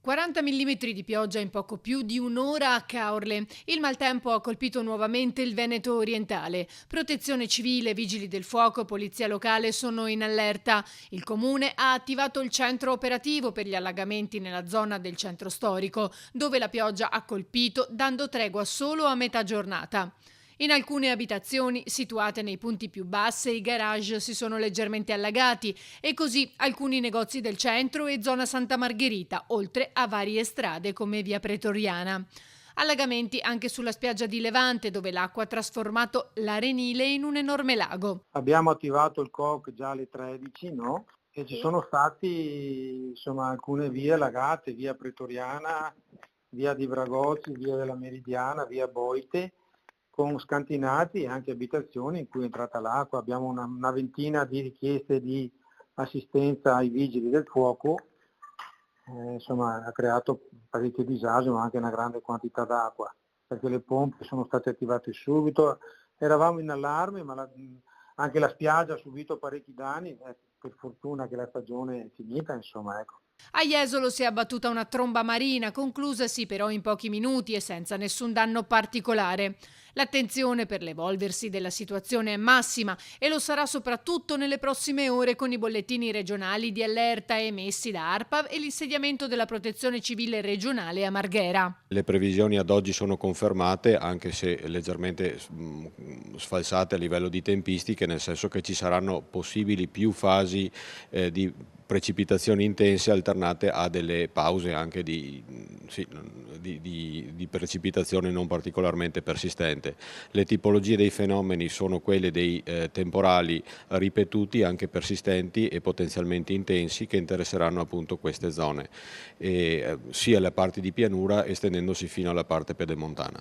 40 mm di pioggia in poco più di un'ora a Caorle. Il maltempo ha colpito nuovamente il Veneto orientale. Protezione civile, vigili del fuoco e polizia locale sono in allerta. Il comune ha attivato il centro operativo per gli allagamenti nella zona del centro storico, dove la pioggia ha colpito, dando tregua solo a metà giornata. In alcune abitazioni situate nei punti più bassi i garage si sono leggermente allagati e così alcuni negozi del centro e zona Santa Margherita, oltre a varie strade come via Pretoriana. Allagamenti anche sulla spiaggia di Levante, dove l'acqua ha trasformato l'Arenile in un enorme lago. Abbiamo attivato il COC già alle 13, no? E ci sono stati alcune vie allagate, via Pretoriana, via di Bragozzi, via della Meridiana, via Boite, con scantinati e anche abitazioni in cui è entrata l'acqua. Abbiamo una ventina di richieste di assistenza ai vigili del fuoco, ha creato parecchio disagio ma anche una grande quantità d'acqua, perché le pompe sono state attivate subito, eravamo in allarme, ma anche la spiaggia ha subito parecchi danni, per fortuna che la stagione è finita, ecco. A Jesolo si è abbattuta una tromba marina, conclusasi però in pochi minuti e senza nessun danno particolare. L'attenzione per l'evolversi della situazione è massima e lo sarà soprattutto nelle prossime ore con i bollettini regionali di allerta emessi da ARPAV e l'insediamento della Protezione Civile regionale a Marghera. Le previsioni ad oggi sono confermate, anche se leggermente sfalsate a livello di tempistiche, nel senso che ci saranno possibili più fasi di precipitazioni intense alternate a delle pause anche di precipitazione non particolarmente persistente. Le tipologie dei fenomeni sono quelle dei temporali ripetuti, anche persistenti e potenzialmente intensi, che interesseranno appunto queste zone, sia le parti di pianura estendendosi fino alla parte pedemontana.